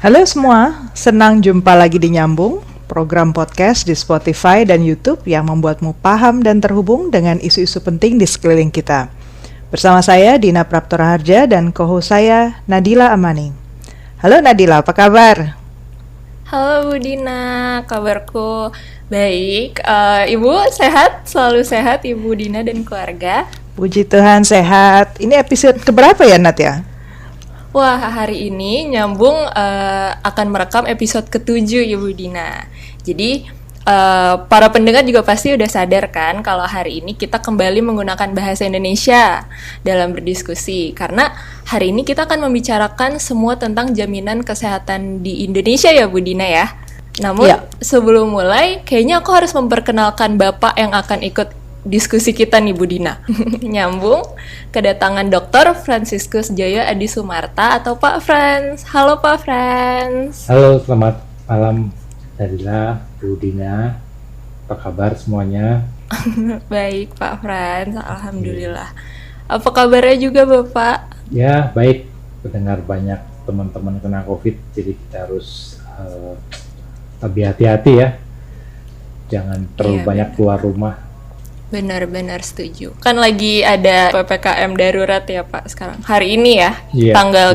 Halo semua, senang jumpa lagi di Nyambung, program podcast di Spotify dan YouTube yang membuatmu paham dan terhubung dengan isu-isu penting di sekeliling kita. Bersama saya Dina Praptora Harja dan co-host saya Nadila Amani. Halo Nadila, apa kabar? Halo Bu Dina, kabarku baik. Ibu sehat, selalu sehat Ibu Dina dan keluarga. Puji Tuhan sehat. Ini episode keberapa ya Nat ya? Wah, hari ini nyambung akan merekam episode ke-7 Ibu Dina. Jadi para pendengar juga pasti udah sadar kan kalau hari ini kita kembali menggunakan bahasa Indonesia dalam berdiskusi. Karena hari ini kita akan membicarakan semua tentang jaminan kesehatan di Indonesia ya Bu Dina ya. Namun sebelum mulai, kayaknya aku harus memperkenalkan Bapak yang akan ikut diskusi kita nih Bu Dina. Nyambung kedatangan Dr. Franciscus Joyo Adi Sumarta atau Pak Frans. Halo Pak Frans. Halo, selamat malam Nadila, Bu Dina. Apa kabar semuanya? Baik Pak Frans, alhamdulillah. Apa kabarnya juga Bapak? Ya, baik. Mendengar banyak teman-teman kena COVID, jadi kita harus lebih hati-hati ya. Jangan terlalu banyak keluar rumah. Benar-benar setuju. Kan lagi ada PPKM darurat ya Pak sekarang. Hari ini ya.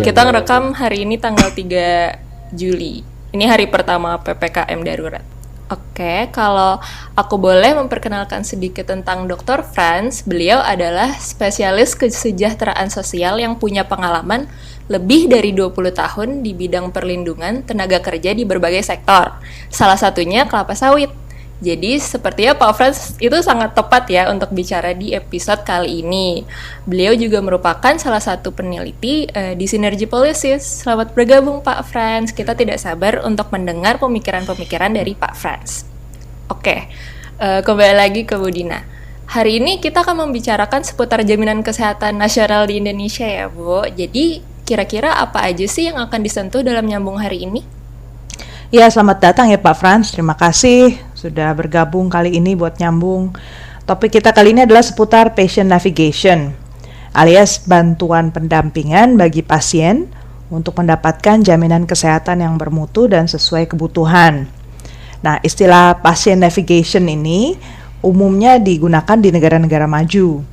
Kita ngerekam hari ini tanggal 3 Juli. Ini hari pertama PPKM darurat. Oke, kalau aku boleh memperkenalkan sedikit tentang Dr. Frans, beliau adalah spesialis kesejahteraan sosial yang punya pengalaman lebih dari 20 tahun di bidang perlindungan tenaga kerja di berbagai sektor. Salah satunya kelapa sawit. Jadi sepertinya Pak Frans itu sangat tepat ya untuk bicara di episode kali ini. Beliau juga merupakan salah satu peneliti di Synergy Policies. Selamat bergabung Pak Frans. Kita tidak sabar untuk mendengar pemikiran-pemikiran dari Pak Frans. Oke, kembali lagi ke Bu Dina. Hari ini kita akan membicarakan seputar jaminan kesehatan nasional di Indonesia ya Bu. Jadi kira-kira apa aja sih yang akan disentuh dalam nyambung hari ini? Ya, selamat datang ya Pak Frans. Terima kasih sudah bergabung kali ini buat nyambung. Topik kita kali ini adalah seputar patient navigation, alias bantuan pendampingan bagi pasien untuk mendapatkan jaminan kesehatan yang bermutu dan sesuai kebutuhan. Nah, istilah patient navigation ini umumnya digunakan di negara-negara maju.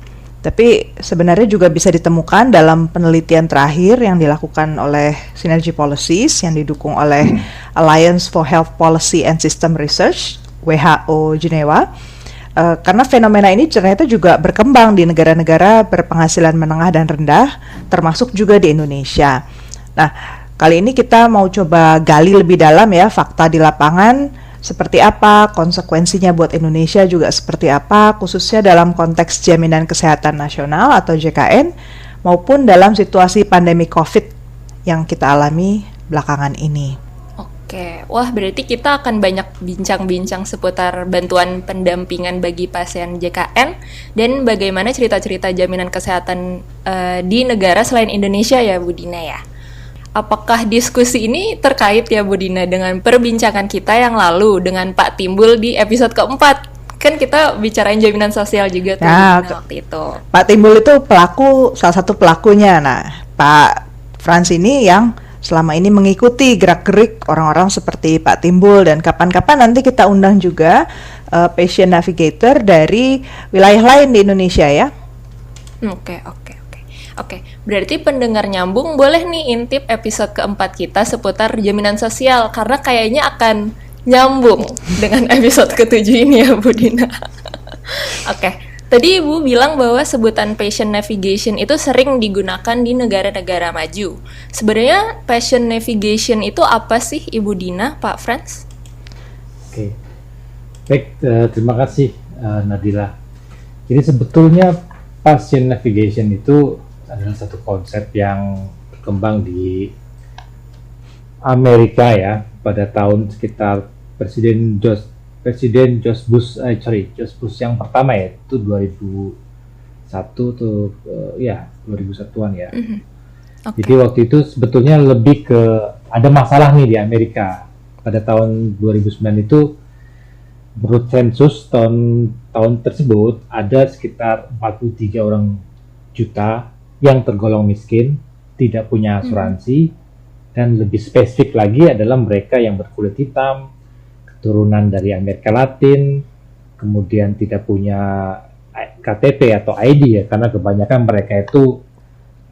Tapi sebenarnya juga bisa ditemukan dalam penelitian terakhir yang dilakukan oleh Synergy Policies yang didukung oleh Alliance for Health Policy and System Research, WHO Jenewa. Karena fenomena ini ternyata juga berkembang di negara-negara berpenghasilan menengah dan rendah, termasuk juga di Indonesia. Nah, kali ini kita mau coba gali lebih dalam ya fakta di lapangan, seperti apa, konsekuensinya buat Indonesia juga seperti apa, khususnya dalam konteks jaminan kesehatan nasional atau JKN, maupun dalam situasi pandemi COVID yang kita alami belakangan ini. Oke, wah berarti kita akan banyak bincang-bincang seputar bantuan pendampingan bagi pasien JKN dan bagaimana cerita-cerita jaminan kesehatan di negara selain Indonesia ya Bu Dina ya. Apakah diskusi ini terkait ya Bu Dina dengan perbincangan kita yang lalu dengan Pak Timbul di episode keempat? Kan kita bicarain jaminan sosial juga tuh waktu itu. Pak Timbul itu salah satu pelakunya. Nah, Pak Frans ini yang selama ini mengikuti gerak-gerik orang-orang seperti Pak Timbul, dan kapan-kapan nanti kita undang juga patient navigator dari wilayah lain di Indonesia ya. Oke, berarti pendengar nyambung boleh nih intip episode keempat kita seputar jaminan sosial, karena kayaknya akan nyambung dengan episode ke-7 ini ya Bu Dina. Oke, tadi Ibu bilang bahwa sebutan patient navigation itu sering digunakan di negara-negara maju. Sebenarnya patient navigation itu apa sih Ibu Dina, Pak Frans? Oke, baik, terima kasih Nadila. Jadi sebetulnya patient navigation itu adalah satu konsep yang berkembang di Amerika ya pada tahun sekitar Presiden George Bush yang pertama ya, itu 2001 tuh 2001-an ya. Okay. Jadi waktu itu sebetulnya lebih ke ada masalah nih di Amerika pada tahun 2009 itu. Menurut sensus tahun tersebut ada sekitar 43 orang juta yang tergolong miskin, tidak punya asuransi, dan lebih spesifik lagi adalah mereka yang berkulit hitam, keturunan dari Amerika Latin, kemudian tidak punya KTP atau ID ya, karena kebanyakan mereka itu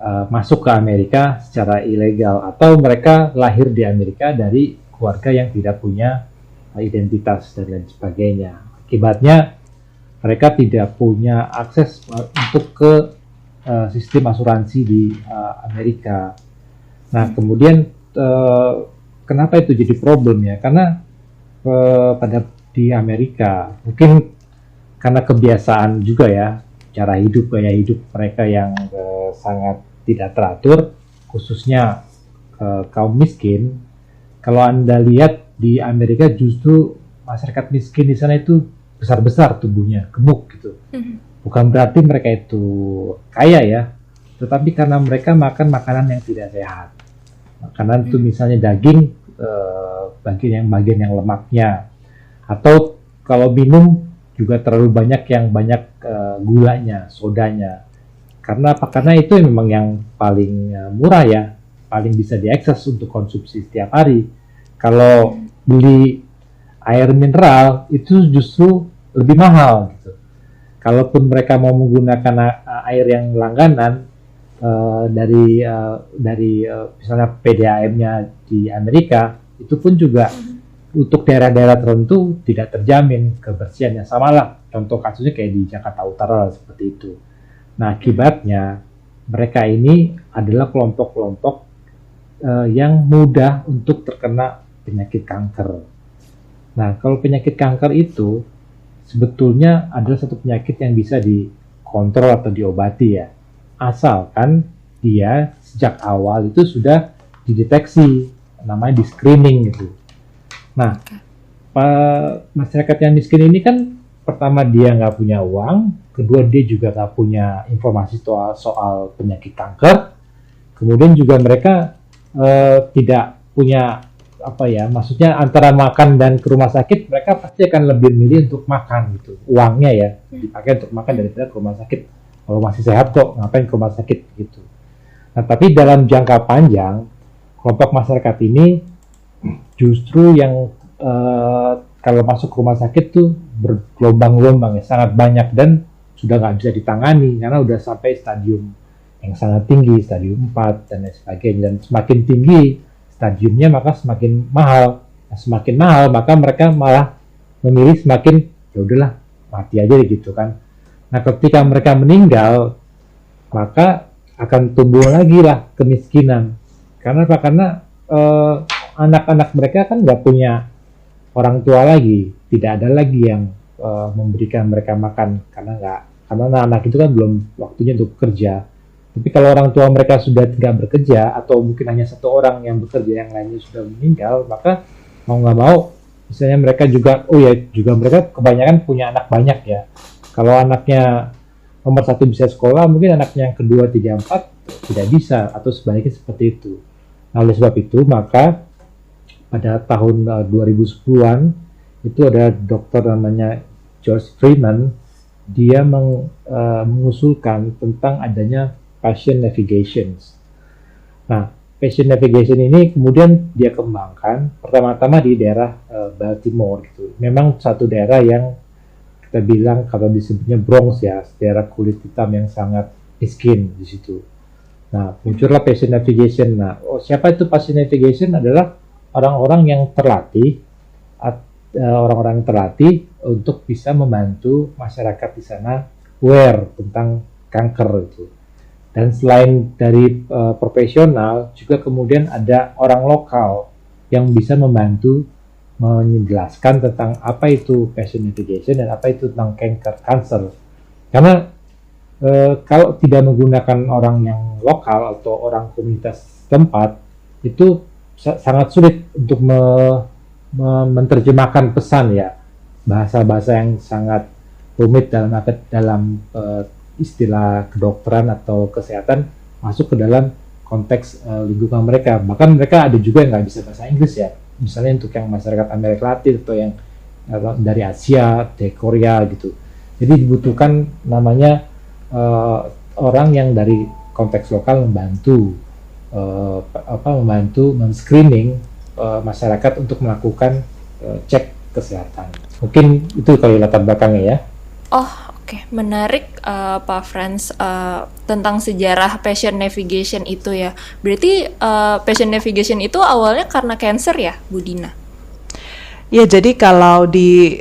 masuk ke Amerika secara ilegal, atau mereka lahir di Amerika dari keluarga yang tidak punya identitas dan lain sebagainya. Akibatnya mereka tidak punya akses untuk ke sistem asuransi di Amerika. Nah, kemudian kenapa itu jadi problem ya? Karena di Amerika mungkin karena kebiasaan juga ya, cara hidup, gaya hidup mereka yang sangat tidak teratur, khususnya kaum miskin. Kalau Anda lihat di Amerika, justru masyarakat miskin di sana itu besar-besar tubuhnya, gemuk gitu. Bukan berarti mereka itu kaya ya, tetapi karena mereka makan makanan yang tidak sehat. Makanan itu misalnya daging, bagian yang lemaknya, atau kalau minum juga terlalu banyak gulanya, sodanya. Karena apa? Karena itu memang yang paling murah ya, paling bisa diakses untuk konsumsi setiap hari. Kalau beli air mineral itu justru lebih mahal gitu. Kalaupun mereka mau menggunakan air yang langganan dari misalnya PDAM-nya di Amerika, itu pun juga untuk daerah-daerah tertentu tidak terjamin kebersihannya. Sama lah, contoh kasusnya kayak di Jakarta Utara seperti itu. Nah, akibatnya mereka ini adalah kelompok-kelompok yang mudah untuk terkena penyakit kanker. Nah, kalau penyakit kanker itu sebetulnya adalah satu penyakit yang bisa dikontrol atau diobati ya, asalkan dia sejak awal itu sudah dideteksi, namanya di screening gitu. Nah, masyarakat yang miskin ini kan pertama dia nggak punya uang, kedua dia juga nggak punya informasi soal penyakit kanker, kemudian juga mereka tidak punya maksudnya antara makan dan ke rumah sakit, mereka pasti akan lebih milih untuk makan gitu, uangnya ya dipakai untuk makan daripada ke rumah sakit. Kalau masih sehat kok ngapain ke rumah sakit gitu. Nah, tapi dalam jangka panjang kelompok masyarakat ini justru yang kalau masuk ke rumah sakit tuh bergelombang-gelombang ya, sangat banyak dan sudah nggak bisa ditangani karena udah sampai stadium yang sangat tinggi, stadium 4 dan lain sebagainya. Dan semakin tinggi stadiumnya maka semakin mahal. Nah, semakin mahal maka mereka malah memilih semakin ya udahlah mati aja gitu kan. Nah, ketika mereka meninggal maka akan tumbuh lagi lah kemiskinan. Karena apa? Karena anak-anak mereka kan nggak punya orang tua lagi, tidak ada lagi yang memberikan mereka makan karena anak itu kan belum waktunya untuk bekerja. Tapi kalau orang tua mereka sudah tidak bekerja atau mungkin hanya satu orang yang bekerja, yang lainnya sudah meninggal, maka mau nggak mau, misalnya mereka juga mereka kebanyakan punya anak banyak ya. Kalau anaknya nomor 1 bisa sekolah, mungkin anaknya yang kedua, 3, 4 tidak bisa atau sebaliknya seperti itu. Nah, oleh sebab itu maka pada tahun 2010-an itu ada dokter namanya George Freeman, dia mengusulkan tentang adanya patient navigation. Nah, patient navigation ini kemudian dia kembangkan pertama-tama di daerah Baltimore gitu. Memang satu daerah yang kita bilang kalau disebutnya Bronx ya, daerah kulit hitam yang sangat miskin di situ. Nah, muncullah patient navigation. Nah, siapa itu patient navigation? Adalah orang-orang yang terlatih untuk bisa membantu masyarakat di sana aware tentang kanker itu. Dan selain dari profesional, juga kemudian ada orang lokal yang bisa membantu menjelaskan tentang apa itu patient navigation dan apa itu tentang kanker. Karena kalau tidak menggunakan orang yang lokal atau orang komunitas tempat, itu sangat sulit untuk menerjemahkan pesan ya, bahasa-bahasa yang sangat rumit dalam istilah kedokteran atau kesehatan masuk ke dalam konteks lingkungan mereka. Bahkan mereka ada juga yang nggak bisa bahasa Inggris ya, misalnya untuk yang masyarakat Amerika Latin atau yang dari Asia, dari Korea gitu. Jadi dibutuhkan namanya orang yang dari konteks lokal membantu membantu men-screening masyarakat untuk melakukan cek kesehatan. Mungkin itu kalau latar belakangnya ya. Oh, oke. Menarik Pak Frans tentang sejarah patient navigation itu ya. Berarti patient navigation itu awalnya karena cancer ya, Bu Dina? Ya, jadi kalau di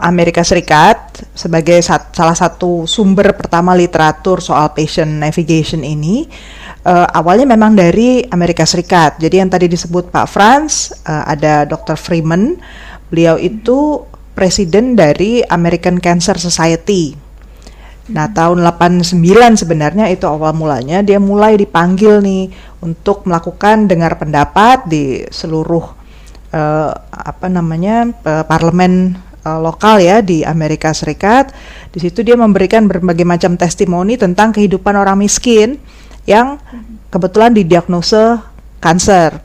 Amerika Serikat sebagai salah satu sumber pertama literatur soal patient navigation ini awalnya memang dari Amerika Serikat. Jadi yang tadi disebut Pak Frans, ada Dr. Freeman, beliau itu presiden dari American Cancer Society. Nah, tahun 89 sebenarnya itu awal mulanya dia mulai dipanggil nih untuk melakukan dengar pendapat di seluruh parlemen lokal ya di Amerika Serikat. Di situ dia memberikan berbagai macam testimoni tentang kehidupan orang miskin yang kebetulan didiagnosa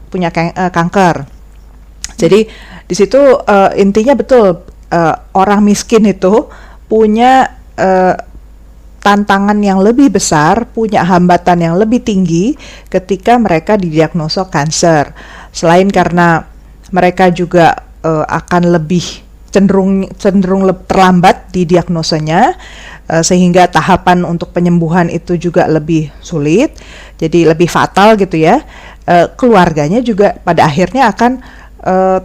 punya kanker. Jadi di situ intinya betul orang miskin itu punya tantangan yang lebih besar, punya hambatan yang lebih tinggi ketika mereka didiagnosa kanker. Selain karena mereka juga akan lebih cenderung terlambat di diagnosanya, sehingga tahapan untuk penyembuhan itu juga lebih sulit, jadi lebih fatal gitu ya. Keluarganya juga pada akhirnya akan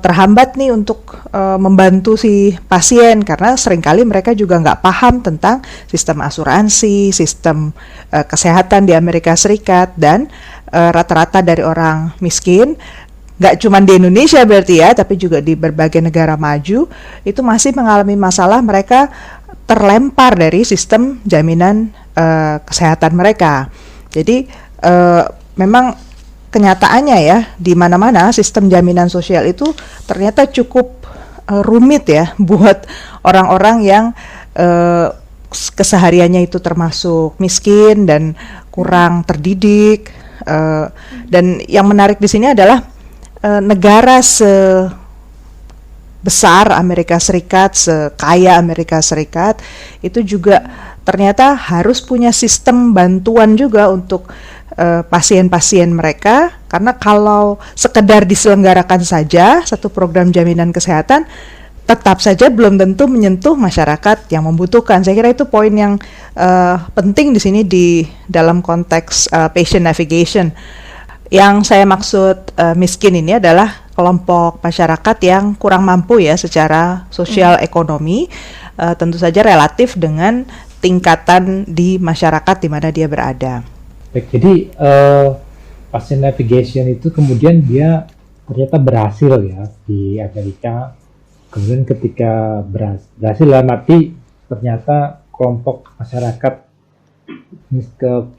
terhambat nih untuk membantu si pasien, karena seringkali mereka juga nggak paham tentang sistem asuransi, sistem kesehatan di Amerika Serikat, dan rata-rata dari orang miskin, nggak cuma di Indonesia berarti ya, tapi juga di berbagai negara maju itu masih mengalami masalah, mereka terlempar dari sistem jaminan kesehatan mereka. Jadi memang kenyataannya ya, di mana-mana sistem jaminan sosial itu ternyata cukup rumit ya buat orang-orang yang kesehariannya itu termasuk miskin dan kurang terdidik. Dan yang menarik di sini adalah negara sebesar Amerika Serikat, sekaya Amerika Serikat, itu juga ternyata harus punya sistem bantuan juga untuk pasien-pasien mereka, karena kalau sekedar diselenggarakan saja satu program jaminan kesehatan, tetap saja belum tentu menyentuh masyarakat yang membutuhkan. Saya kira itu poin yang penting di sini di dalam konteks patient navigation. Yang saya maksud miskin ini adalah kelompok masyarakat yang kurang mampu ya secara sosial ekonomi, tentu saja relatif dengan tingkatan di masyarakat di mana dia berada. Baik, jadi patient navigation itu kemudian dia ternyata berhasil ya di Amerika. Kemudian ketika berhasil nanti ternyata kelompok masyarakat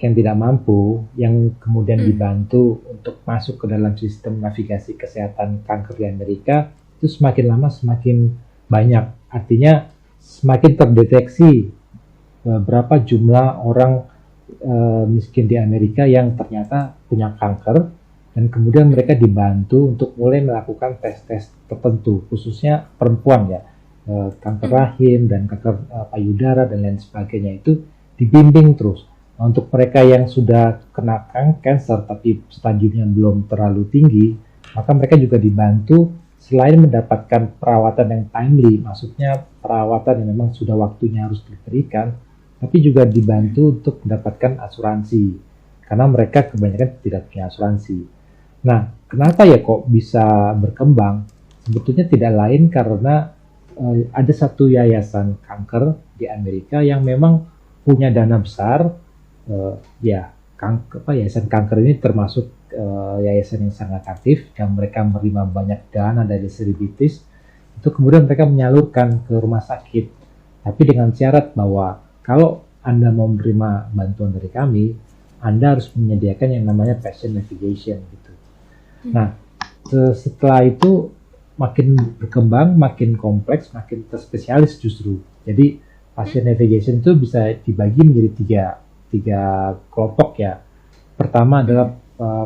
yang tidak mampu yang kemudian dibantu untuk masuk ke dalam sistem navigasi kesehatan kanker di Amerika itu semakin lama semakin banyak. Artinya semakin terdeteksi berapa jumlah orang miskin di Amerika yang ternyata punya kanker, dan kemudian mereka dibantu untuk mulai melakukan tes-tes tertentu, khususnya perempuan ya, kanker rahim dan kanker payudara dan lain sebagainya, itu dibimbing terus. Nah, untuk mereka yang sudah kena kanker tapi stadiumnya belum terlalu tinggi, maka mereka juga dibantu selain mendapatkan perawatan yang timely, maksudnya perawatan yang memang sudah waktunya harus diberikan, tapi juga dibantu untuk mendapatkan asuransi, karena mereka kebanyakan tidak punya asuransi. Nah, kenapa ya kok bisa berkembang? Sebetulnya tidak lain karena ada satu yayasan kanker di Amerika yang memang punya dana besar. Yayasan kanker ini termasuk yayasan yang sangat aktif, yang mereka menerima banyak dana dari selebritis. Itu kemudian mereka menyalurkan ke rumah sakit, tapi dengan syarat bahwa kalau Anda mau menerima bantuan dari kami, Anda harus menyediakan yang namanya patient navigation gitu. Nah, setelah itu makin berkembang, makin kompleks, makin terspesialis justru. Jadi patient navigation itu bisa dibagi menjadi tiga kelompok ya. Pertama adalah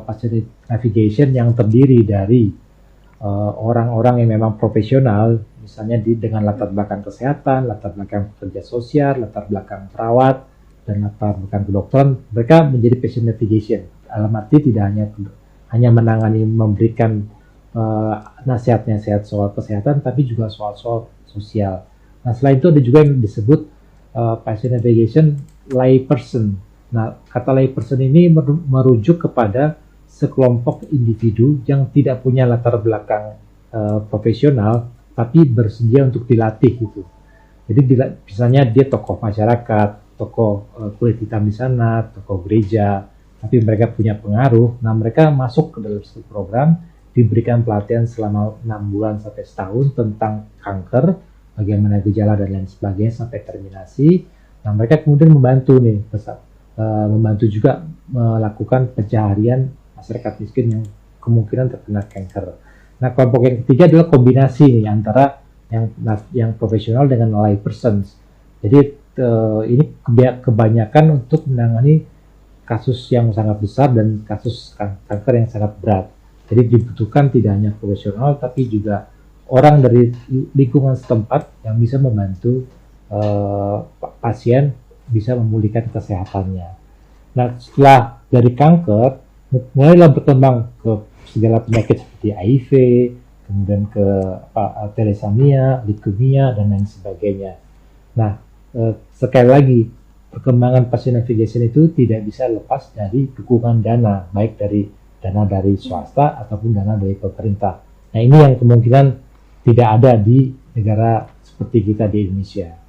patient navigation yang terdiri dari orang-orang yang memang profesional, misalnya dengan latar belakang kesehatan, latar belakang pekerja sosial, latar belakang perawat, dan latar belakang kedokteran, mereka menjadi patient navigation. Dalam arti tidak hanya menangani, memberikan nasihat-nasihat soal kesehatan, tapi juga soal sosial. Nah, selain itu ada juga yang disebut patient navigation lay person. Nah, kata lay person ini merujuk kepada sekelompok individu yang tidak punya latar belakang profesional, tapi bersedia untuk dilatih gitu. Jadi misalnya dia tokoh masyarakat, tokoh kulit hitam di sana, tokoh gereja, tapi mereka punya pengaruh. Nah, mereka masuk ke dalam satu program, diberikan pelatihan selama 6 bulan sampai setahun tentang kanker, bagaimana gejala dan lain sebagainya sampai terminasi. Nah, mereka kemudian membantu juga melakukan pencaharian masyarakat miskin yang kemungkinan terkena kanker. Nah, kelompok yang ketiga adalah kombinasi nih antara yang profesional dengan lay persons. Jadi ini kebanyakan untuk menangani kasus yang sangat besar dan kasus kanker yang sangat berat. Jadi dibutuhkan tidak hanya profesional, tapi juga orang dari lingkungan setempat yang bisa membantu pasien bisa memulihkan kesehatannya. Nah, setelah dari kanker, mulailah berkembang ke segala penyakit seperti HIV, kemudian ke thalassemia, leukemia, dan lain sebagainya. Nah, sekali lagi, perkembangan patient navigation itu tidak bisa lepas dari dukungan dana, baik dari dana dari swasta ataupun dana dari pemerintah. Nah, ini yang kemungkinan tidak ada di negara seperti kita di Indonesia.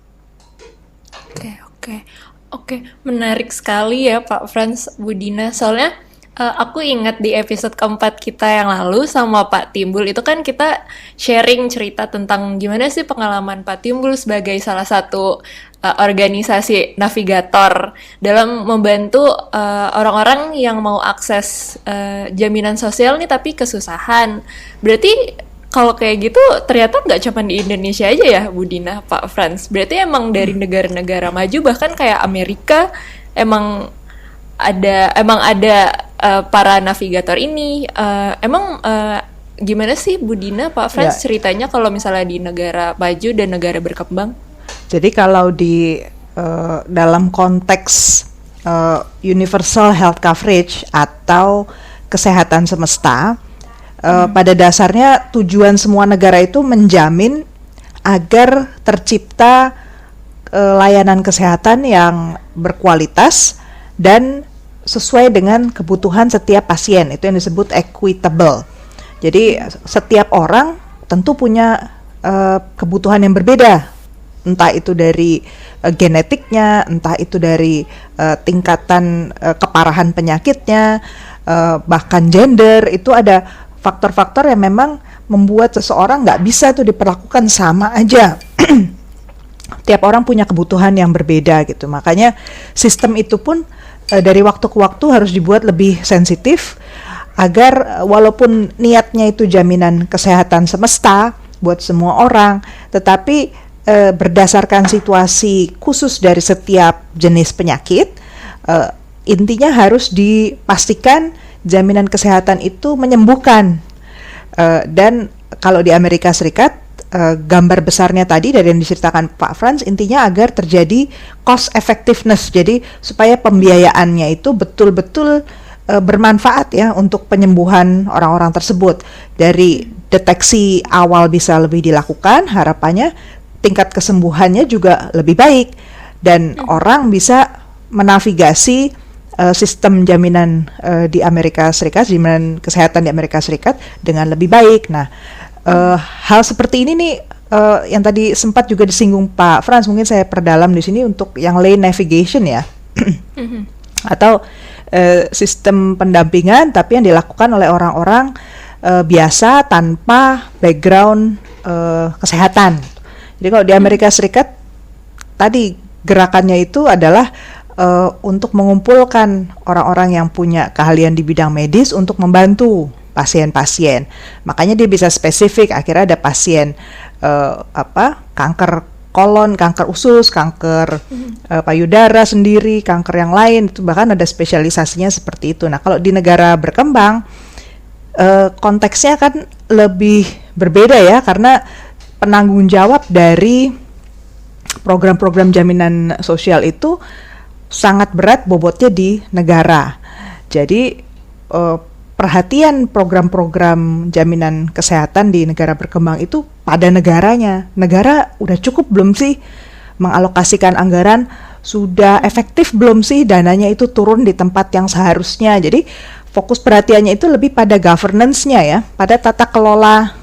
Oke, menarik sekali ya Pak Frans, Bu Dina. Soalnya aku ingat di episode keempat kita yang lalu sama Pak Timbul, itu kan kita sharing cerita tentang gimana sih pengalaman Pak Timbul sebagai salah satu organisasi navigator dalam membantu orang-orang yang mau akses jaminan sosial nih tapi kesusahan. Berarti kalau kayak gitu ternyata nggak cuma di Indonesia aja ya Bu Dina, Pak Frans. Berarti emang dari negara-negara maju, bahkan kayak Amerika emang ada para navigator ini. Gimana sih Bu Dina, Pak Frans, ceritanya kalau misalnya di negara maju dan negara berkembang? Jadi kalau di dalam konteks universal health coverage atau kesehatan semesta, pada dasarnya tujuan semua negara itu menjamin agar tercipta layanan kesehatan yang berkualitas dan sesuai dengan kebutuhan setiap pasien. Itu yang disebut equitable. Jadi setiap orang tentu punya kebutuhan yang berbeda, entah itu dari genetiknya, entah itu dari tingkatan keparahan penyakitnya, bahkan gender. Itu ada faktor-faktor yang memang membuat seseorang nggak bisa tuh diperlakukan sama aja. Tiap orang punya kebutuhan yang berbeda gitu. Makanya sistem itu pun dari waktu ke waktu harus dibuat lebih sensitif agar walaupun niatnya itu jaminan kesehatan semesta buat semua orang, tetapi berdasarkan situasi khusus dari setiap jenis penyakit, intinya harus dipastikan jaminan kesehatan itu menyembuhkan. Dan kalau di Amerika Serikat, gambar besarnya tadi dari yang diceritakan Pak Frans, intinya agar terjadi cost effectiveness, jadi supaya pembiayaannya itu betul-betul bermanfaat ya untuk penyembuhan orang-orang tersebut. Dari deteksi awal bisa lebih dilakukan, harapannya tingkat kesembuhannya juga lebih baik dan orang bisa menavigasi sistem jaminan di Amerika Serikat, jaminan kesehatan di Amerika Serikat dengan lebih baik. Nah, hal seperti ini nih yang tadi sempat juga disinggung Pak Frans, mungkin saya perdalam di sini untuk yang lay navigation ya, atau sistem pendampingan tapi yang dilakukan oleh orang-orang biasa tanpa background kesehatan. Jadi kalau di Amerika Serikat tadi gerakannya itu adalah untuk mengumpulkan orang-orang yang punya keahlian di bidang medis untuk membantu pasien-pasien. Makanya dia bisa spesifik. Akhirnya ada pasien kanker kolon, kanker usus, kanker payudara sendiri, kanker yang lain. Itu bahkan ada spesialisasinya seperti itu. Nah, kalau di negara berkembang konteksnya kan lebih berbeda ya, karena penanggung jawab dari program-program jaminan sosial itu sangat berat bobotnya di negara. Jadi perhatian program-program jaminan kesehatan di negara berkembang itu pada negaranya. Negara udah cukup belum sih mengalokasikan anggaran, sudah efektif belum sih dananya itu turun di tempat yang seharusnya. Jadi fokus perhatiannya itu lebih pada governance-nya ya, pada tata kelola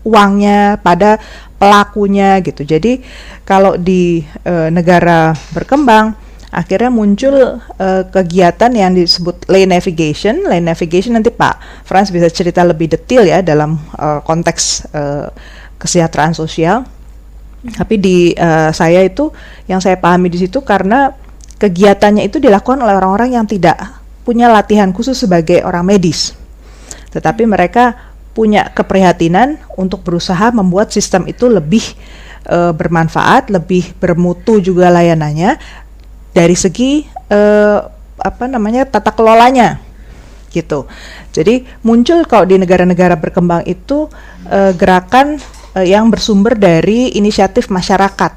uangnya, pada pelakunya gitu. Jadi kalau di negara berkembang akhirnya muncul kegiatan yang disebut lay navigation. Lay navigation nanti Pak Frans bisa cerita lebih detail ya dalam konteks kesejahteraan sosial. Tapi di saya itu yang saya pahami di situ karena kegiatannya itu dilakukan oleh orang-orang yang tidak punya latihan khusus sebagai orang medis, tetapi mereka punya keprihatinan untuk berusaha membuat sistem itu lebih bermanfaat, lebih bermutu juga layanannya dari segi tata kelolanya gitu. Jadi muncul kalau di negara-negara berkembang itu gerakan yang bersumber dari inisiatif masyarakat.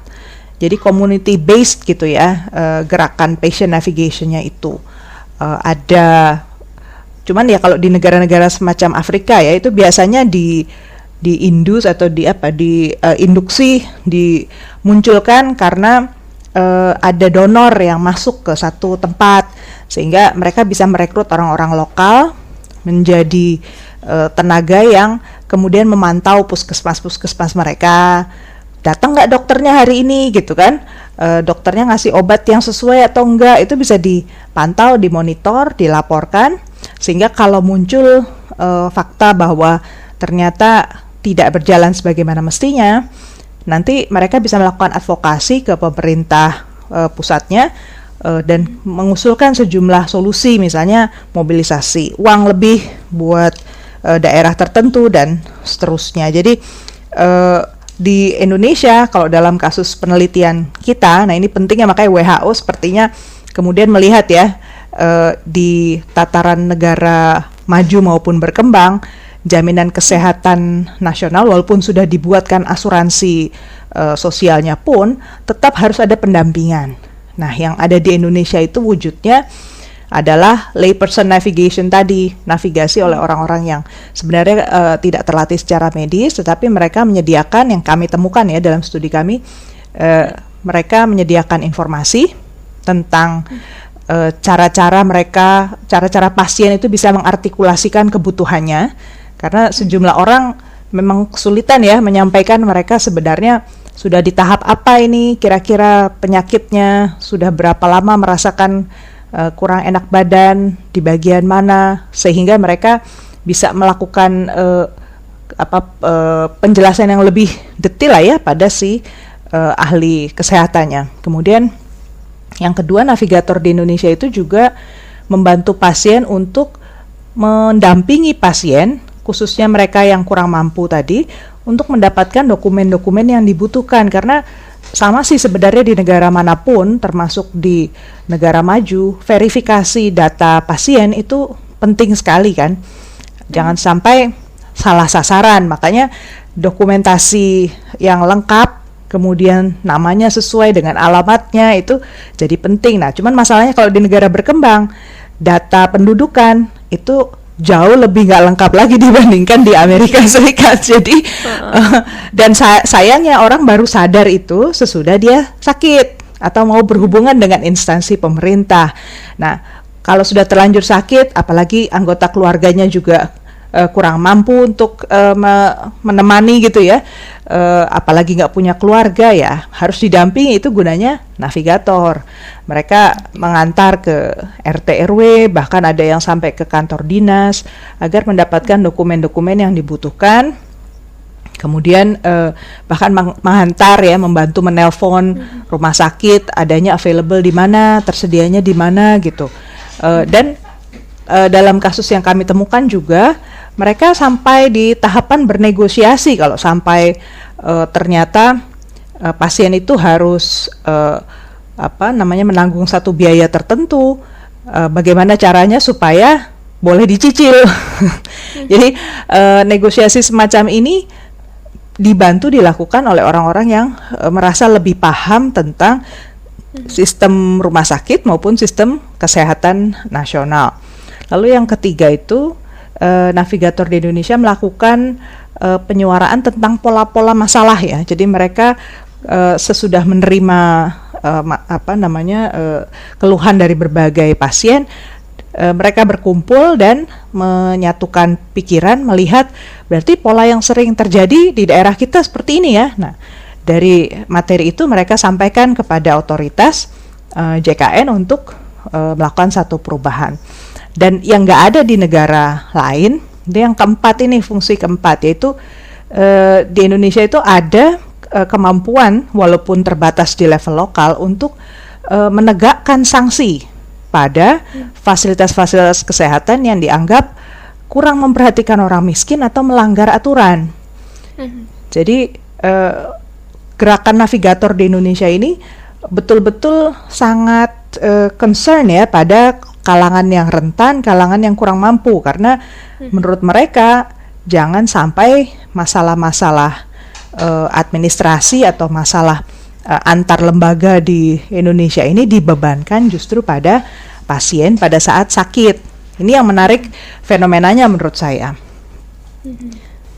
Jadi community based gitu ya, gerakan patient navigation-nya itu ada. Cuman ya kalau di negara-negara semacam Afrika ya itu biasanya diindus atau induksi dimunculkan karena ada donor yang masuk ke satu tempat sehingga mereka bisa merekrut orang-orang lokal menjadi tenaga yang kemudian memantau puskesmas mereka. Datang nggak dokternya hari ini gitu kan, dokternya ngasih obat yang sesuai atau enggak, itu bisa dipantau, dimonitor, dilaporkan, sehingga kalau muncul fakta bahwa ternyata tidak berjalan sebagaimana mestinya, nanti mereka bisa melakukan advokasi ke pemerintah pusatnya dan mengusulkan sejumlah solusi, misalnya mobilisasi uang lebih buat daerah tertentu dan seterusnya. Jadi di Indonesia kalau dalam kasus penelitian kita, nah ini pentingnya makanya WHO sepertinya kemudian melihat ya di tataran negara maju maupun berkembang, jaminan kesehatan nasional walaupun sudah dibuatkan asuransi sosialnya pun tetap harus ada pendampingan. Nah yang ada di Indonesia itu wujudnya adalah layperson navigation tadi, navigasi oleh orang-orang yang sebenarnya tidak terlatih secara medis, tetapi mereka menyediakan, yang kami temukan ya dalam studi kami, mereka menyediakan informasi tentang cara-cara pasien itu bisa mengartikulasikan kebutuhannya, karena sejumlah orang memang kesulitan ya menyampaikan mereka sebenarnya sudah di tahap apa ini, kira-kira penyakitnya, sudah berapa lama merasakan kurang enak badan di bagian mana, sehingga mereka bisa melakukan penjelasan yang lebih detail lah ya pada si ahli kesehatannya. Kemudian yang kedua, navigator di Indonesia itu juga membantu pasien untuk mendampingi pasien, khususnya mereka yang kurang mampu tadi, untuk mendapatkan dokumen-dokumen yang dibutuhkan, karena sama sih sebenarnya di negara manapun, termasuk di negara maju, verifikasi data pasien itu penting sekali kan. Jangan sampai salah sasaran, makanya dokumentasi yang lengkap, kemudian namanya sesuai dengan alamatnya itu jadi penting. Nah, cuman masalahnya kalau di negara berkembang, data pendudukan itu jauh lebih nggak lengkap lagi dibandingkan di Amerika Serikat. Jadi dan sayangnya orang baru sadar itu sesudah dia sakit atau mau berhubungan dengan instansi pemerintah. Nah, kalau sudah terlanjur sakit, apalagi anggota keluarganya juga kurang mampu untuk menemani gitu ya, apalagi nggak punya keluarga ya, harus didampingi. Itu gunanya navigator. Mereka mengantar ke RT RW, bahkan ada yang sampai ke kantor dinas agar mendapatkan dokumen-dokumen yang dibutuhkan. Kemudian bahkan menghantar ya, membantu menelpon rumah sakit adanya available di mana, tersedianya di mana gitu. Dan dalam kasus yang kami temukan juga, mereka sampai di tahapan bernegosiasi kalau sampai ternyata pasien itu harus menanggung satu biaya tertentu, bagaimana caranya supaya boleh dicicil. Jadi negosiasi semacam ini dibantu dilakukan oleh orang-orang yang merasa lebih paham tentang sistem rumah sakit maupun sistem kesehatan nasional. Lalu yang ketiga itu navigator di Indonesia melakukan penyuaraan tentang pola-pola masalah ya. Jadi mereka sesudah menerima keluhan dari berbagai pasien, mereka berkumpul dan menyatukan pikiran, melihat berarti pola yang sering terjadi di daerah kita seperti ini ya. Nah, dari materi itu mereka sampaikan kepada otoritas JKN untuk melakukan satu perubahan. Dan yang nggak ada di negara lain, yang keempat ini, fungsi keempat, yaitu di Indonesia itu ada kemampuan walaupun terbatas di level lokal untuk menegakkan sanksi pada fasilitas-fasilitas kesehatan yang dianggap kurang memperhatikan orang miskin atau melanggar aturan. Jadi gerakan navigator di Indonesia ini betul-betul sangat concern ya pada kalangan yang rentan, kalangan yang kurang mampu, karena menurut mereka jangan sampai masalah-masalah administrasi atau masalah antar lembaga di Indonesia ini dibebankan justru pada pasien pada saat sakit. Ini yang menarik fenomenanya menurut saya.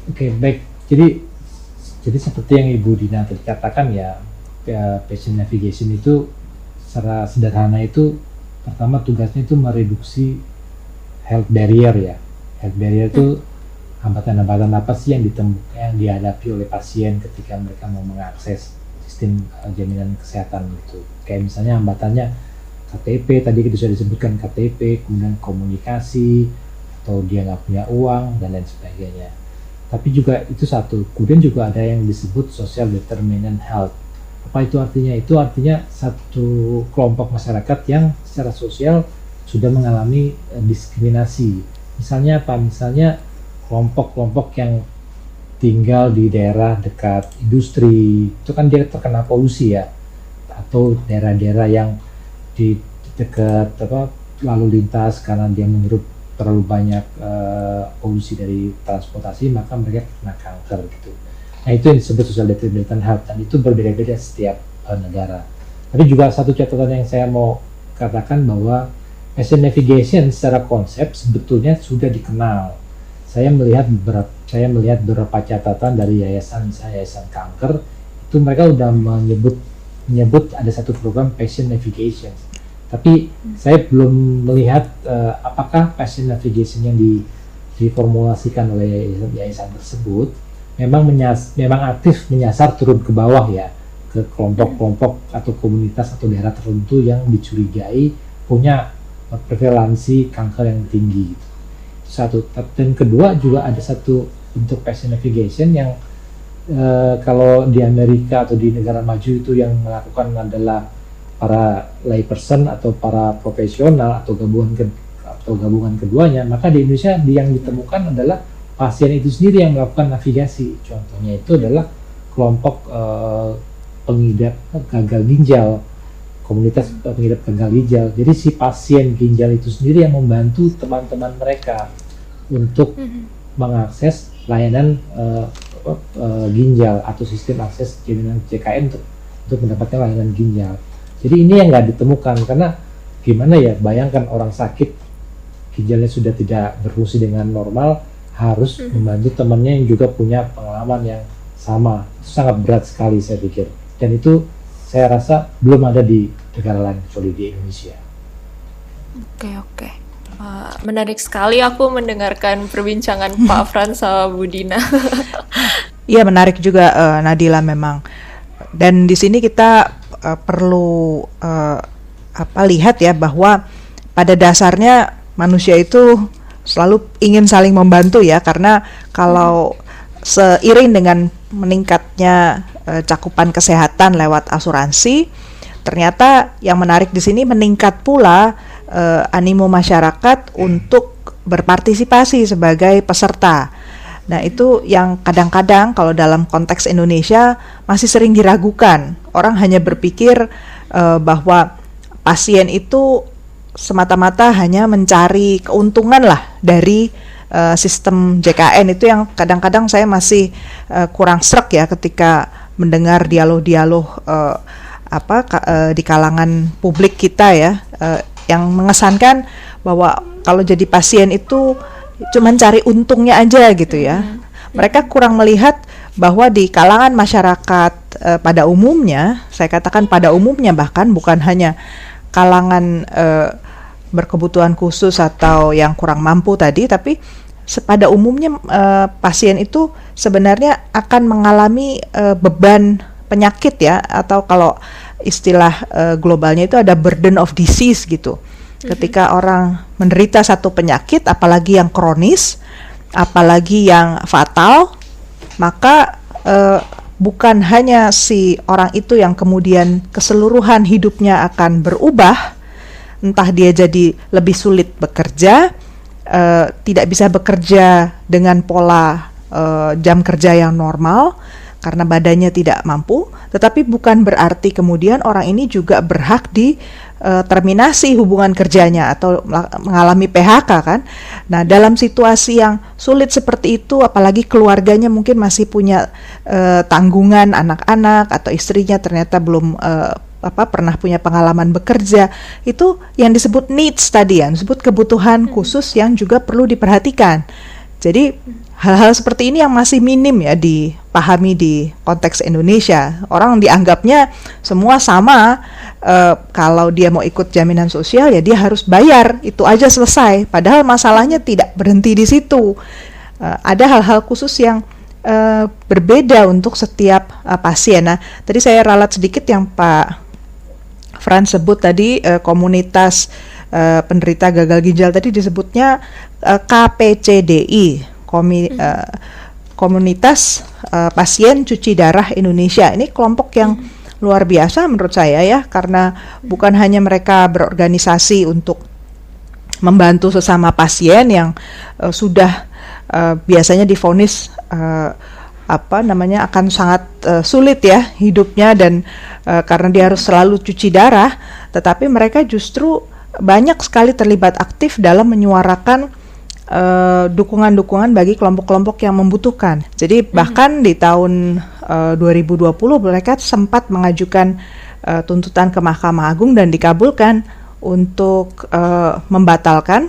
Oke, baik. Jadi seperti yang Ibu Dina tadi katakan ya, patient navigation itu secara sederhana itu pertama tugasnya itu mereduksi health barrier ya. Health barrier itu hambatan-hambatan apa sih yang dihadapi oleh pasien ketika mereka mau mengakses sistem jaminan kesehatan gitu. Kayak misalnya hambatannya KTP, tadi sudah disebutkan KTP, kemudian komunikasi, atau dia nggak punya uang dan lain sebagainya. Tapi juga itu satu, kemudian juga ada yang disebut social determinant health. Apa itu artinya? Itu artinya satu kelompok masyarakat yang secara sosial sudah mengalami diskriminasi. Misalnya apa? Misalnya kelompok-kelompok yang tinggal di daerah dekat industri, itu kan dia terkena polusi ya, atau daerah-daerah yang di dekat lalu lintas karena dia menghirup terlalu banyak polusi dari transportasi, maka mereka kena kanker gitu. Nah, itu yang disebut social determinant health, dan itu berbeda-beda setiap negara. Tapi juga satu catatan yang saya mau katakan bahwa patient navigation secara konsep sebetulnya sudah dikenal. Saya melihat beberapa catatan dari yayasan kanker, itu mereka sudah menyebut ada satu program patient navigation. Tapi saya belum melihat apakah patient navigation yang diformulasikan oleh yayasan tersebut memang aktif menyasar turun ke bawah ya, ke kelompok-kelompok atau komunitas atau daerah tertentu yang dicurigai punya prevalensi kanker yang tinggi. Satu, dan kedua juga ada satu bentuk patient navigation yang kalau di Amerika atau di negara maju itu yang melakukan adalah para layperson atau para profesional atau gabungan keduanya, maka di Indonesia yang ditemukan adalah pasien itu sendiri yang melakukan navigasi. Contohnya itu adalah kelompok pengidap gagal ginjal, komunitas pengidap gagal ginjal. Jadi si pasien ginjal itu sendiri yang membantu teman-teman mereka untuk mengakses layanan ginjal atau sistem akses jaminan JKN untuk mendapatkan layanan ginjal. Jadi ini yang nggak ditemukan, karena gimana ya, bayangkan orang sakit ginjalnya sudah tidak berfungsi dengan normal, harus membantu temannya yang juga punya pengalaman yang sama. Itu sangat berat sekali saya pikir, dan itu saya rasa belum ada di negara lain kecuali di Indonesia. Oke. Menarik sekali aku mendengarkan perbincangan Pak Frans sama Bu Dina. Iya, menarik juga Nadila memang. Dan di sini kita perlu lihat ya bahwa pada dasarnya manusia itu selalu ingin saling membantu ya, karena kalau seiring dengan meningkatnya cakupan kesehatan lewat asuransi, ternyata yang menarik di sini meningkat pula animo masyarakat untuk berpartisipasi sebagai peserta. Nah, itu yang kadang-kadang kalau dalam konteks Indonesia masih sering diragukan. Orang hanya berpikir bahwa pasien itu semata-mata hanya mencari keuntungan lah dari sistem JKN. Itu yang kadang-kadang saya masih kurang sreg ya ketika mendengar dialog-dialog di kalangan publik kita ya, yang mengesankan bahwa kalau jadi pasien itu cuman cari untungnya aja gitu ya. Mereka kurang melihat bahwa di kalangan masyarakat pada umumnya, saya katakan pada umumnya, bahkan bukan hanya kalangan berkebutuhan khusus atau yang kurang mampu tadi, tapi pada umumnya pasien itu sebenarnya akan mengalami beban penyakit ya, atau kalau istilah globalnya itu ada burden of disease gitu. Ketika orang menderita satu penyakit, apalagi yang kronis, apalagi yang fatal, maka bukan hanya si orang itu yang kemudian keseluruhan hidupnya akan berubah, entah dia jadi lebih sulit bekerja, tidak bisa bekerja dengan pola jam kerja yang normal karena badannya tidak mampu, tetapi bukan berarti kemudian orang ini juga berhak di terminasi hubungan kerjanya atau mengalami PHK kan. Nah, dalam situasi yang sulit seperti itu, apalagi keluarganya mungkin masih punya tanggungan anak-anak atau istrinya ternyata belum pernah punya pengalaman bekerja, itu yang disebut needs tadi, yang disebut kebutuhan khusus yang juga perlu diperhatikan. Jadi hal-hal seperti ini yang masih minim ya dipahami di konteks Indonesia. Orang dianggapnya semua sama, kalau dia mau ikut jaminan sosial ya dia harus bayar, itu aja selesai. Padahal masalahnya tidak berhenti di situ. Ada hal-hal khusus yang berbeda untuk setiap pasien. Nah, tadi saya ralat sedikit yang Pak Frans sebut tadi, komunitas penderita gagal ginjal tadi disebutnya KPCDI, komunitas pasien cuci darah Indonesia. Ini kelompok yang luar biasa menurut saya ya, karena bukan hanya mereka berorganisasi untuk membantu sesama pasien yang sudah biasanya divonis akan sangat sulit ya hidupnya, dan karena dia harus selalu cuci darah, tetapi mereka justru banyak sekali terlibat aktif dalam menyuarakan dukungan-dukungan bagi kelompok-kelompok yang membutuhkan. Jadi bahkan di tahun 2020 mereka sempat mengajukan tuntutan ke Mahkamah Agung dan dikabulkan untuk membatalkan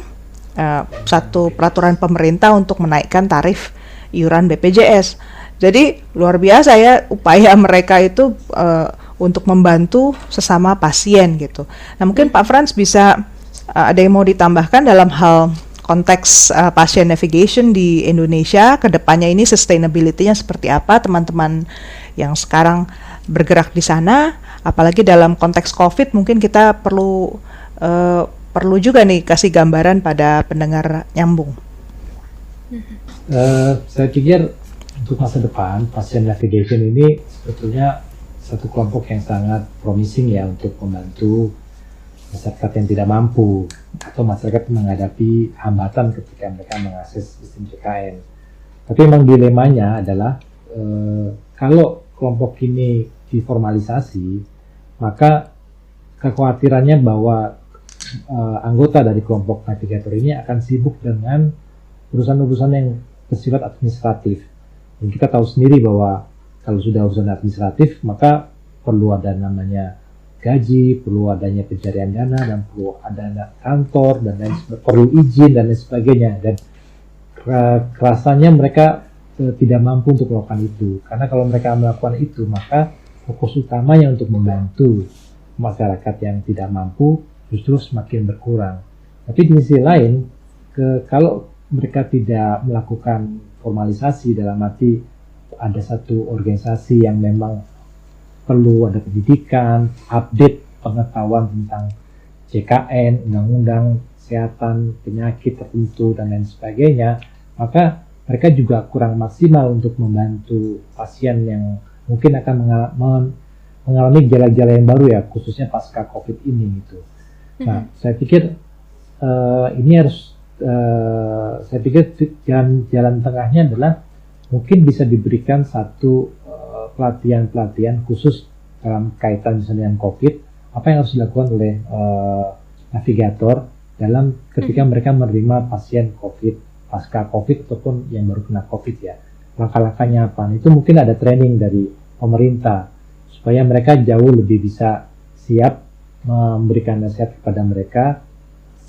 satu peraturan pemerintah untuk menaikkan tarif iuran BPJS. Jadi luar biasa ya upaya mereka itu untuk membantu sesama pasien gitu. Nah, mungkin Pak Frans bisa ada yang mau ditambahkan dalam hal konteks patient navigation di Indonesia ke depannya ini, sustainability-nya seperti apa teman-teman yang sekarang bergerak di sana, apalagi dalam konteks COVID mungkin kita perlu juga nih kasih gambaran pada pendengar nyambung. Saya pikir untuk masa depan patient navigation ini sebetulnya satu kelompok yang sangat promising ya untuk membantu masyarakat yang tidak mampu atau masyarakat menghadapi hambatan ketika mereka mengakses sistem JKN. Tapi memang dilemanya adalah kalau kelompok ini diformalisasi, maka kekhawatirannya bahwa anggota dari kelompok navigator ini akan sibuk dengan urusan-urusan yang bersifat administratif. Dan kita tahu sendiri bahwa kalau sudah urusan administratif, maka perlu ada namanya gaji, perlu adanya pencarian dana, dan perlu ada kantor, dan lain sebagainya, perlu izin dan lain sebagainya. Dan rasanya mereka tidak mampu untuk melakukan itu. Karena kalau mereka melakukan itu, maka fokus utamanya untuk membantu masyarakat yang tidak mampu justru semakin berkurang. Tapi di sisi lain, kalau mereka tidak melakukan formalisasi, dalam arti ada satu organisasi yang memang perlu ada pendidikan, update pengetahuan tentang JKN, undang-undang kesehatan, penyakit tertentu, dan lain sebagainya, maka mereka juga kurang maksimal untuk membantu pasien yang mungkin akan mengalami gejala-gejala yang baru ya, khususnya pasca COVID ini gitu. Nah, saya pikir ini harus, saya pikir jalan tengahnya adalah mungkin bisa diberikan satu pelatihan khusus dalam kaitan misalnya dengan COVID, apa yang harus dilakukan oleh navigator dalam ketika mereka menerima pasien COVID, pasca COVID ataupun yang baru kena COVID ya. Langkah-langkahnya apa? Itu mungkin ada training dari pemerintah supaya mereka jauh lebih bisa siap memberikan nasihat kepada mereka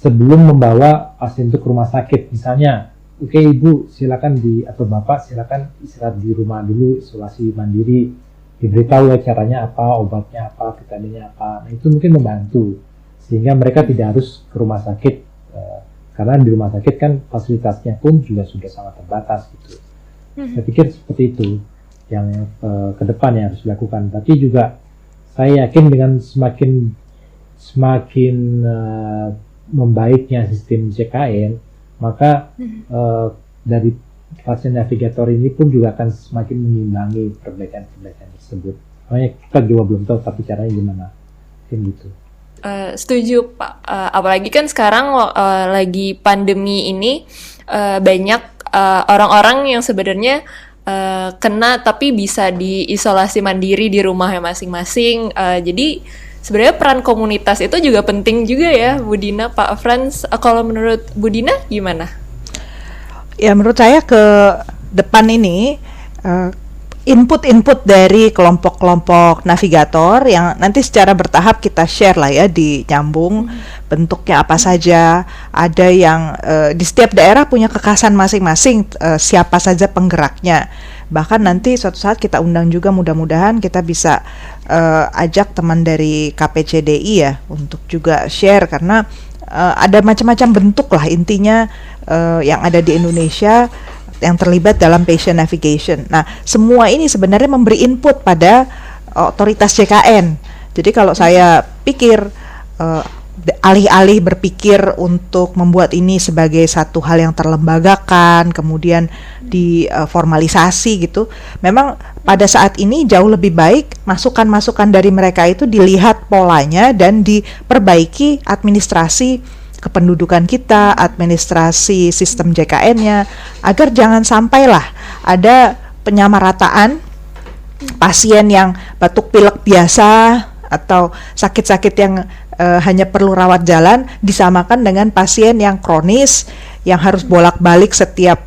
sebelum membawa pasien itu ke rumah sakit. Misalnya, oke, ibu silakan atau bapak silakan istirahat di rumah dulu, isolasi mandiri, diberitahu ya caranya apa, obatnya apa, vitaminnya apa. Nah, itu mungkin membantu sehingga mereka tidak harus ke rumah sakit, karena di rumah sakit kan fasilitasnya pun juga sudah sangat terbatas gitu. Saya pikir seperti itu yang ke depan yang harus dilakukan. Tapi juga saya yakin dengan semakin membaiknya sistem JKN, maka dari pasien navigator ini pun juga akan semakin mengimbangi perbaikan-perbaikan tersebut. Makanya kita juga belum tahu tapi caranya gimana, mungkin gitu. Setuju Pak, apalagi kan sekarang lagi pandemi ini, banyak orang-orang yang sebenarnya kena tapi bisa diisolasi mandiri di rumahnya masing-masing. Jadi sebenarnya peran komunitas itu juga penting juga ya, Bu Dina, Pak Frans. Kalau menurut Bu Dina gimana? Ya, menurut saya ke depan ini input-input dari kelompok-kelompok navigator yang nanti secara bertahap kita share lah ya di Nyambung, bentuknya apa saja. Ada yang di setiap daerah punya kekhasan masing-masing, siapa saja penggeraknya. Bahkan nanti suatu saat kita undang juga, mudah-mudahan kita bisa ajak teman dari KPCDI ya untuk juga share, karena ada macam-macam bentuk lah intinya yang ada di Indonesia yang terlibat dalam patient navigation. Nah, semua ini sebenarnya memberi input pada otoritas JKN. Jadi kalau saya pikir alih-alih berpikir untuk membuat ini sebagai satu hal yang terlembagakan, kemudian diformalisasi gitu, memang pada saat ini jauh lebih baik masukan-masukan dari mereka itu dilihat polanya dan diperbaiki administrasi kependudukan kita, administrasi sistem JKN-nya, agar jangan sampailah ada penyamarataan pasien yang batuk pilek biasa atau sakit-sakit yang hanya perlu rawat jalan disamakan dengan pasien yang kronis yang harus bolak-balik setiap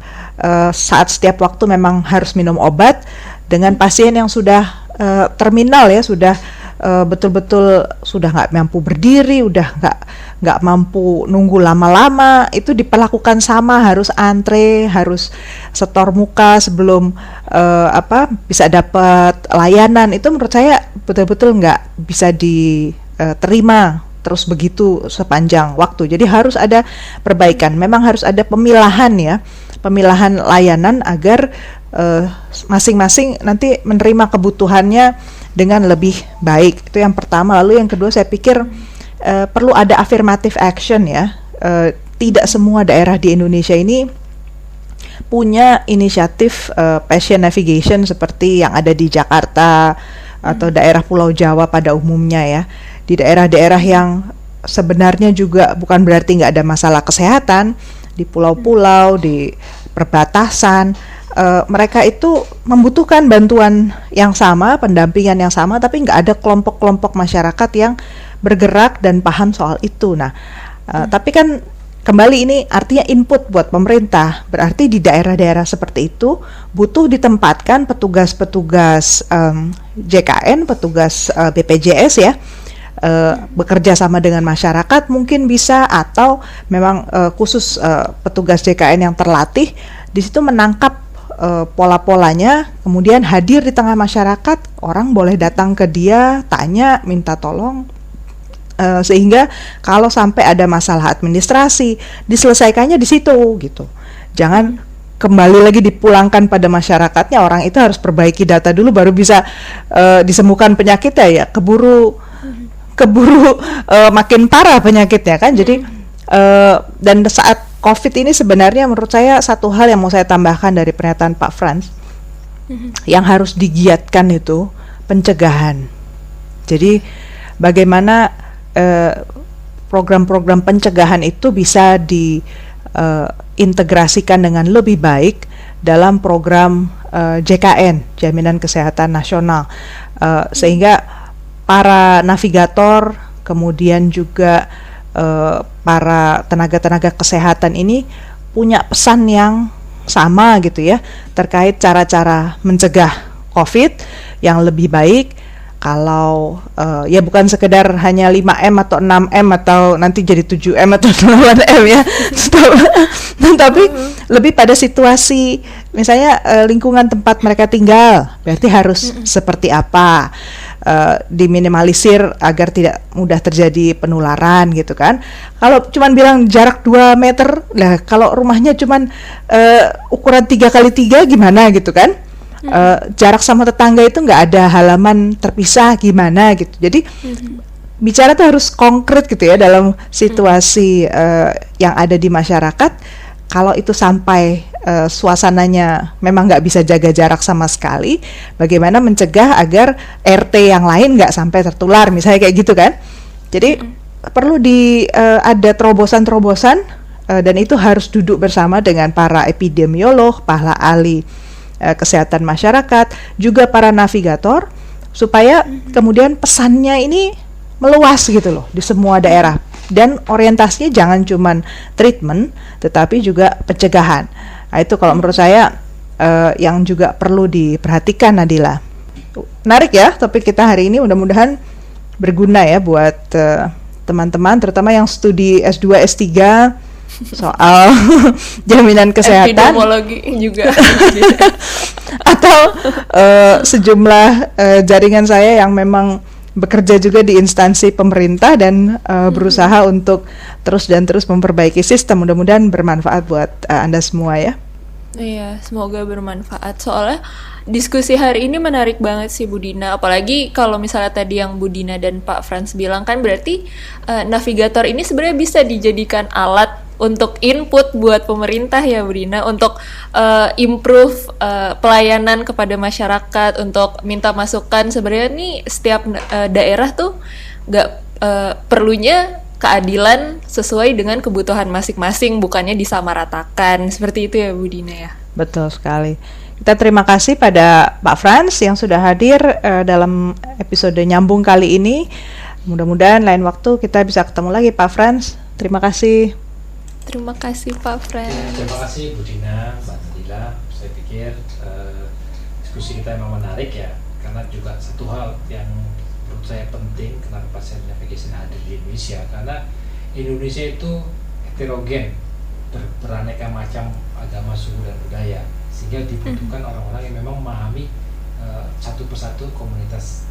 saat, setiap waktu memang harus minum obat, dengan pasien yang sudah terminal ya, sudah betul-betul sudah nggak mampu berdiri, udah nggak mampu nunggu lama-lama, itu diperlakukan sama, harus antre, harus setor muka sebelum bisa dapat layanan. Itu menurut saya betul-betul nggak bisa diterima terus begitu sepanjang waktu. Jadi harus ada perbaikan, memang harus ada pemilahan ya, pemilahan layanan agar masing-masing nanti menerima kebutuhannya dengan lebih baik. Itu yang pertama. Lalu yang kedua, saya pikir perlu ada affirmative action ya. Tidak semua daerah di Indonesia ini punya inisiatif patient navigation seperti yang ada di Jakarta atau daerah Pulau Jawa pada umumnya ya. Di daerah-daerah yang sebenarnya juga bukan berarti nggak ada masalah kesehatan, di pulau-pulau, di perbatasan, mereka itu membutuhkan bantuan yang sama, pendampingan yang sama, tapi nggak ada kelompok-kelompok masyarakat yang bergerak dan paham soal itu. Nah, tapi kan kembali ini artinya input buat pemerintah, berarti di daerah-daerah seperti itu butuh ditempatkan petugas-petugas JKN, petugas BPJS ya, bekerja sama dengan masyarakat mungkin bisa, atau memang khusus petugas JKN yang terlatih di situ menangkap pola-polanya, kemudian hadir di tengah masyarakat, orang boleh datang ke dia, tanya, minta tolong, sehingga kalau sampai ada masalah administrasi diselesaikannya di situ gitu. Jangan kembali lagi dipulangkan pada masyarakatnya, orang itu harus perbaiki data dulu baru bisa disembuhkan penyakitnya ya, keburu makin parah penyakitnya kan. Jadi dan saat COVID ini sebenarnya menurut saya satu hal yang mau saya tambahkan dari pernyataan Pak Frans, yang harus digiatkan itu pencegahan. Jadi bagaimana program-program pencegahan itu bisa diintegrasikan dengan lebih baik dalam program JKN, Jaminan Kesehatan Nasional, sehingga para navigator, kemudian juga para tenaga-tenaga kesehatan ini punya pesan yang sama gitu ya, terkait cara-cara mencegah COVID yang lebih baik, Kalau ya bukan sekedar hanya 5M atau 6M atau nanti jadi 7M atau 8M ya. Tapi lebih pada situasi misalnya lingkungan tempat mereka tinggal, berarti harus seperti apa, diminimalisir agar tidak mudah terjadi penularan gitu kan. Kalau cuman bilang jarak 2 meter, lah kalau rumahnya cuman ukuran 3x3 gimana gitu kan. Jarak sama tetangga itu nggak ada halaman terpisah gimana gitu. Jadi bicara tuh harus konkret gitu ya dalam situasi yang ada di masyarakat. Kalau itu sampai suasananya memang nggak bisa jaga jarak sama sekali, bagaimana mencegah agar RT yang lain nggak sampai tertular, misalnya kayak gitu kan. Jadi perlu ada terobosan-terobosan dan itu harus duduk bersama dengan para epidemiolog, para ahli kesehatan masyarakat, juga para navigator, supaya kemudian pesannya ini meluas gitu loh di semua daerah, dan orientasinya jangan cuman treatment tetapi juga pencegahan. Nah, itu kalau menurut saya yang juga perlu diperhatikan, Nadila. Menarik ya topik kita hari ini, mudah-mudahan berguna ya buat teman-teman terutama yang studi S2, S3 soal jaminan kesehatan, epidemiologi juga atau sejumlah jaringan saya yang memang bekerja juga di instansi pemerintah dan berusaha untuk terus memperbaiki sistem. Mudah-mudahan bermanfaat buat Anda semua ya. Iya, semoga bermanfaat. Soalnya diskusi hari ini menarik banget sih Bu Dina. Apalagi kalau misalnya tadi yang Bu Dina dan Pak Frans bilang kan berarti navigator ini sebenarnya bisa dijadikan alat untuk input buat pemerintah ya Bu Dina, untuk improve pelayanan kepada masyarakat, untuk minta masukan. Sebenarnya nih setiap daerah tuh nggak perlunya keadilan sesuai dengan kebutuhan masing-masing, bukannya disamaratakan. Seperti itu ya Bu Dina ya. Betul sekali. Kita terima kasih pada Pak Frans yang sudah hadir dalam episode Nyambung kali ini. Mudah-mudahan lain waktu kita bisa ketemu lagi Pak Frans. Terima kasih. Terima kasih Pak Frans. Terima kasih Bu Dina, Mbak Nadila. Saya pikir diskusi kita memang menarik ya, karena juga satu hal yang menurut saya penting kenapa Pasien Navigation hadir di Indonesia, karena Indonesia itu heterogen, beraneka macam agama, suku dan budaya, sehingga dibutuhkan orang-orang yang memang memahami satu persatu komunitas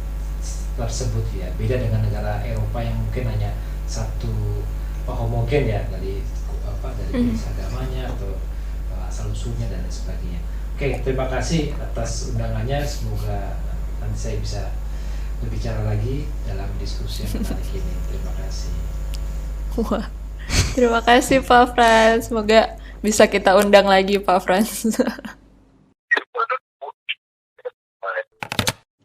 tersebut ya. Beda dengan negara Eropa yang mungkin hanya satu homogen ya, dari jenis agamanya atau asal usulnya dan lain sebagainya. Oke, terima kasih atas undangannya. Semoga nanti saya bisa berbicara lagi dalam diskusi yang menarik ini. Terima kasih. Wah, terima kasih Pak Frans. Semoga bisa kita undang lagi Pak Frans.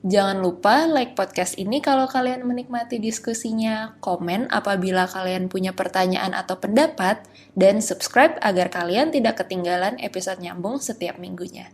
Jangan lupa like podcast ini kalau kalian menikmati diskusinya, komen apabila kalian punya pertanyaan atau pendapat, dan subscribe agar kalian tidak ketinggalan episode nyambung setiap minggunya.